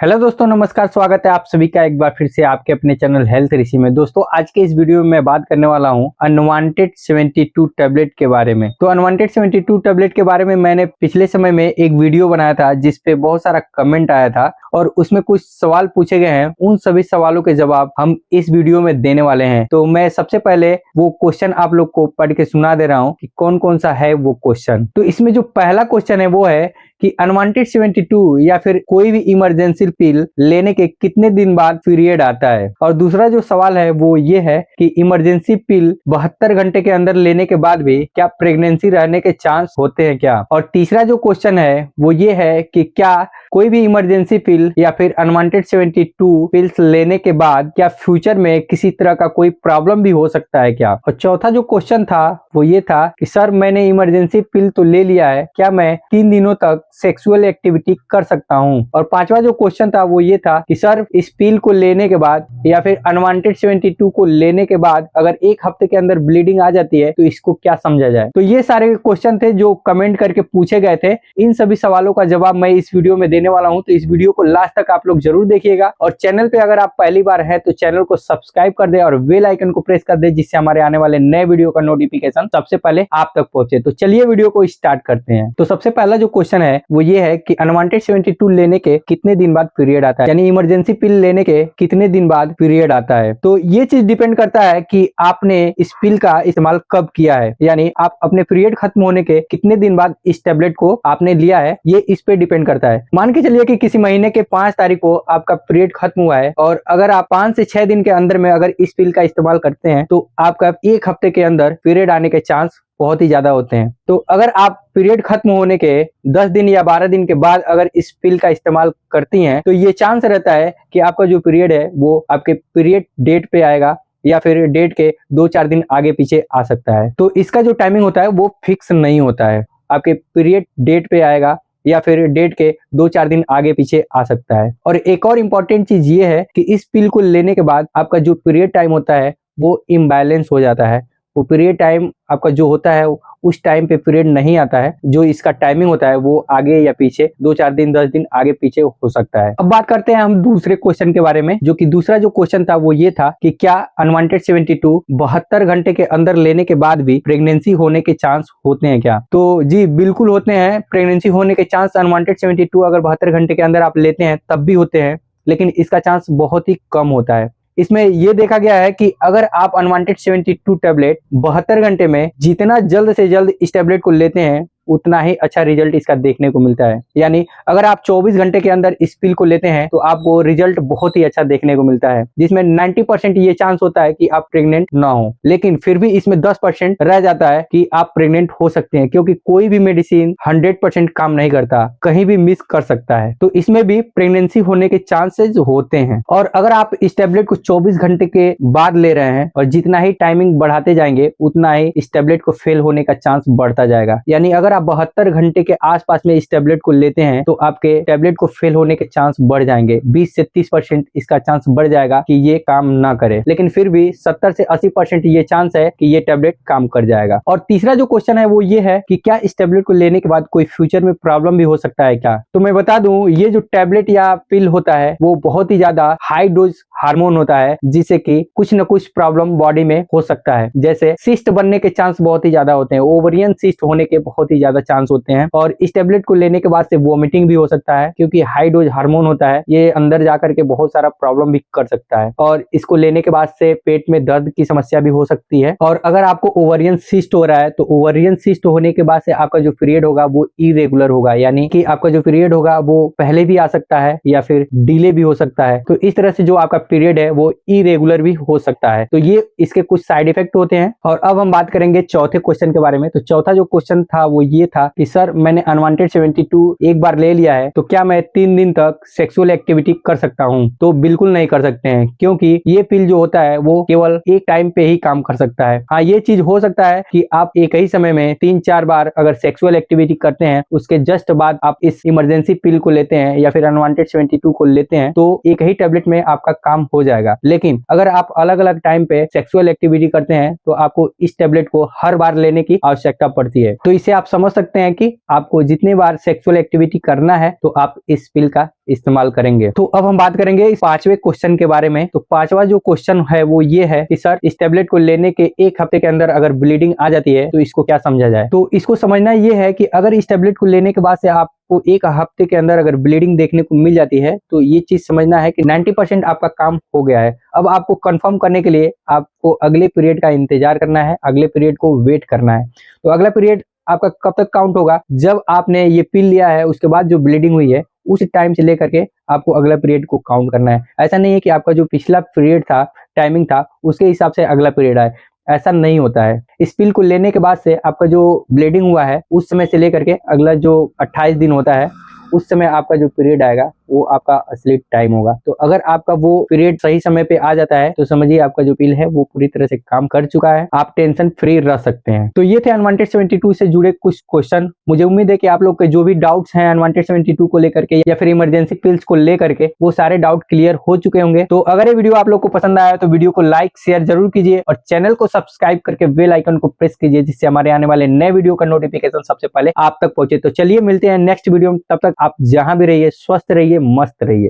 Hello दोस्तों, नमस्कार। स्वागत है आप सभी का एक बार फिर से आपके अपने चैनल हेल्थ ऋषि में। दोस्तों, आज के इस वीडियो में मैं बात करने वाला हूं अनवांटेड 72 टैबलेट के बारे में। तो अनवांटेड 72 टैबलेट के बारे में मैंने पिछले समय में एक वीडियो बनाया था जिसपे बहुत सारा कमेंट आया था और उसमें कुछ सवाल पूछे गए हैं। उन सभी सवालों के जवाब हम इस वीडियो में देने वाले हैं। तो मैं सबसे पहले वो क्वेश्चन आप लोग को पढ़ के सुना दे रहा हूँ कि कौन कौन सा है वो क्वेश्चन। तो इसमें जो पहला क्वेश्चन है वो है कि अनवांटेड 72 या फिर कोई भी इमरजेंसी पिल लेने के कितने दिन बाद पीरियड आता है। और दूसरा जो सवाल है वो ये है कि इमरजेंसी पिल 72 घंटे के अंदर लेने के बाद भी क्या प्रेगनेंसी रहने के चांस होते हैं क्या। और तीसरा जो क्वेश्चन है वो ये है कि क्या कोई भी इमरजेंसी पिल या फिर अनवांटेड 72 पिल्स लेने के बाद क्या फ्यूचर में किसी तरह का कोई प्रॉब्लम भी हो सकता है क्या। और चौथा जो क्वेश्चन था वो ये था कि सर मैंने इमरजेंसी पिल तो ले लिया है, क्या मैं 3 दिनों तक सेक्सुअल एक्टिविटी कर सकता हूं। और पांचवा जो क्वेश्चन था वो ये था कि सर इस पिल को लेने के बाद या फिर अनवांटेड 72 को लेने के बाद अगर एक हफ्ते के अंदर ब्लीडिंग आ जाती है तो इसको क्या समझा जाए। तो ये सारे क्वेश्चन थे जो कमेंट करके पूछे गए थे। इन सभी सवालों का जवाब मैं इस वीडियो में देने वाला हूं। तो इस वीडियो को लास्ट तक आप लोग जरूर देखिएगा और चैनल पे अगर आप पहली बार है तो चैनल को सब्सक्राइब कर दे और बेल आइकन को प्रेस कर दे जिससे हमारे आने वाले नए वीडियो का नोटिफिकेशन सबसे पहले आप तक पहुंचे। तो चलिए वीडियो को स्टार्ट करते हैं। तो सबसे पहला जो क्वेश्चन है वो ये है कि अनवांटेड 72 लेने के कितने दिन बाद पीरियड आता है, यानी इमरजेंसी पिल लेने के कितने दिन बाद पीरियड आता है। तो ये चीज डिपेंड करता है कि आपने इस पिल का इस्तेमाल कब किया है, यानी आप अपने पीरियड खत्म होने के कितने दिन बाद इस टेबलेट को आपने लिया है, ये इस पे डिपेंड करता है। मान के चलिए कि किसी महीने के 5 तारीख को आपका पीरियड खत्म हुआ है और अगर आप 5 से 6 दिन के अंदर में अगर इस पिल का इस्तेमाल करते हैं तो आपका एक हफ्ते के अंदर पीरियड आने के चांस बहुत ही ज्यादा होते हैं। तो अगर आप पीरियड खत्म होने के 10 दिन या 12 दिन के बाद अगर इस पिल का इस्तेमाल करती हैं तो ये चांस रहता है कि आपका जो पीरियड है वो आपके पीरियड डेट पे आएगा या फिर डेट के 2-4 दिन आगे पीछे आ सकता है। तो इसका जो टाइमिंग होता है वो फिक्स नहीं होता है, आपके पीरियड डेट पे आएगा या फिर डेट के 2-4 दिन आगे पीछे आ सकता है। और एक और इम्पोर्टेंट चीज ये है कि इस पिल को लेने के बाद आपका जो पीरियड टाइम होता है वो इम्बैलेंस हो जाता है। वो पीरियड टाइम आपका जो होता है उस टाइम पे पीरियड नहीं आता है, जो इसका टाइमिंग होता है वो आगे या पीछे 2-4 दिन 10 दिन आगे पीछे हो सकता है। अब बात करते हैं हम दूसरे क्वेश्चन के बारे में, जो कि दूसरा जो क्वेश्चन था वो ये था कि क्या अनवांटेड 72 72 घंटे के अंदर लेने के बाद भी प्रेगनेंसी होने के चांस होते हैं क्या। तो जी बिल्कुल होते हैं, प्रेगनेंसी होने के चांस अनवांटेड 72 अगर 72 घंटे के अंदर आप लेते हैं तब भी होते हैं, लेकिन इसका चांस बहुत ही कम होता है। इसमें यह देखा गया है कि अगर आप अनवांटेड 72 टैबलेट 72 घंटे में जितना जल्द से जल्द इस टैबलेट को लेते हैं उतना ही अच्छा रिजल्ट इसका देखने को मिलता है। यानी अगर आप 24 घंटे के अंदर इस पिल को लेते हैं तो आपको रिजल्ट बहुत ही अच्छा देखने को मिलता है, जिसमें 90% ये चांस होता है कि आप प्रेग्नेंट ना हो, लेकिन फिर भी इसमें 10% रह जाता है कि आप प्रेग्नेंट हो सकते हैं, क्योंकि कोई भी मेडिसिन 100% काम नहीं करता, कहीं भी मिस कर सकता है। तो इसमें भी प्रेगनेंसी होने के चांसेस होते हैं। और अगर आप इस टैबलेट को 24 घंटे के बाद ले रहे हैं और जितना ही टाइमिंग बढ़ाते जाएंगे उतना ही इस टैबलेट को फेल होने का चांस बढ़ता जाएगा। यानी अगर आप 72 घंटे के आसपास में इस टैबलेट को लेते हैं तो आपके टैबलेट को फेल होने के चांस बढ़ जाएंगे। 20 से 30% इसका चांस बढ़ जाएगा कि ये काम ना करे, लेकिन फिर भी 70 से 80% ये चांस है कि ये टैबलेट काम कर जाएगा। और तीसरा जो क्वेश्चन है वो ये है कि क्या इस टैबलेट को लेने के बाद कोई फ्यूचर में प्रॉब्लम भी हो सकता है क्या। तो मैं बता दूं, ये जो टैबलेट या पिल होता है वो बहुत ही ज्यादा हाई डोज हार्मोन होता है, जिससे कि कुछ न कुछ प्रॉब्लम बॉडी में हो सकता है। जैसे सिस्ट बनने के चांस बहुत ही ज्यादा होते हैं, ओवरियन सिस्ट होने के बहुत ही ज्यादा चांस होते हैं। और इस टेबलेट को लेने के बाद से वोमिटिंग भी हो सकता है, क्योंकि हाई डोज हार्मोन होता है, ये अंदर जाकर के बहुत सारा प्रॉब्लम भी कर सकता है। और इसको लेने के बाद से पेट में दर्द की समस्या भी हो सकती है। और अगर आपको ओवरियन सिस्ट हो रहा है तो ओवरियन सिस्ट होने के बाद से आपका जो पीरियड होगा वो इरेगुलर होगा, यानी कि आपका जो पीरियड होगा वो पहले भी आ सकता है या फिर डिले भी हो सकता है। तो इस तरह से जो आपका पीरियड है वो इरेगुलर भी हो सकता है। तो ये इसके कुछ साइड इफेक्ट होते हैं। और अब हम बात करेंगे चौथे क्वेश्चन के बारे में। तो चौथा जो क्वेश्चन था वो ये था कि सर मैंने अनवांटेड 72 एक बार ले लिया है तो क्या मैं 3 दिन तक सेक्सुअल एक्टिविटी कर सकता हूं। तो बिल्कुल नहीं कर सकते हैं, क्योंकि ये पिल जो होता है वो केवल एक टाइम पे ही काम कर सकता है। हाँ, ये चीज हो सकता है कि आप एक ही समय में 3-4 बार अगर सेक्सुअल एक्टिविटी करते हैं उसके जस्ट बाद आप इस इमरजेंसी पिल को लेते हैं या फिर अनवांटेड 72 को लेते हैं तो एक ही टेबलेट में आपका काम हो जाएगा। लेकिन अगर आप अलग अलग टाइम पे सेक्सुअल एक्टिविटी करते हैं तो आपको इस टेबलेट को हर बार लेने की आवश्यकता पड़ती है। तो इसे आप समझ समझ सकते हैं कि आपको जितनी बार सेक्सुअल एक्टिविटी करना है तो आप इस पिल का इस्तेमाल करेंगे। तो अब हम बात करेंगे इस 5वें क्वेश्चन के बारे में। तो 5वां जो क्वेश्चन है वो ये है कि सर इस टेबलेट को लेने के 1 हफ्ते के अंदर अगर ब्लीडिंग आ जाती है तो इसको क्या समझा जाए। तो इसको समझना ये है कि अगर इस टेबलेट को लेने के बाद से आपको 1 हफ्ते के अंदर अगर ब्लीडिंग देखने को मिल जाती है तो ये चीज समझना है कि 90% आपका काम हो गया है। अब आपको कंफर्म करने के लिए आपको अगले पीरियड का इंतजार करना है, अगले पीरियड को वेट करना है। तो अगला पीरियड आपका कब तक काउंट होगा, जब आपने ये पिल लिया है उसके बाद जो ब्लीडिंग हुई है उस टाइम से लेकर के आपको अगला पीरियड को काउंट करना है। ऐसा नहीं है कि आपका जो पिछला पीरियड था, टाइमिंग था, उसके हिसाब से अगला पीरियड आए, ऐसा नहीं होता है। इस पिल को लेने के बाद से आपका जो ब्लीडिंग हुआ है उस समय से लेकर के अगला जो 28 दिन होता है उस समय आपका जो पीरियड आएगा वो आपका असली टाइम होगा। तो अगर आपका वो पीरियड सही समय पे आ जाता है तो समझिए आपका जो पिल है वो पूरी तरह से काम कर चुका है, आप टेंशन फ्री रह सकते हैं। तो ये थे अनवांटेड 72 से जुड़े कुछ क्वेश्चन। मुझे उम्मीद है कि आप लोग के जो भी डाउट्स हैं अनवांटेड 72 को लेकर के या फिर इमरजेंसी पिल्स को लेकर के वो सारे डाउट क्लियर हो चुके होंगे। तो अगर ये वीडियो आप लोग को पसंद आया तो वीडियो को लाइक शेयर जरूर कीजिए और चैनल को सब्सक्राइब करके बेल आइकन को प्रेस कीजिए, जिससे हमारे आने वाले नए वीडियो का नोटिफिकेशन सबसे पहले आप तक पहुंचे। तो चलिए मिलते हैं नेक्स्ट वीडियो में, तब तक आप जहां भी रहिए स्वस्थ रहिए, मस्त रहिए।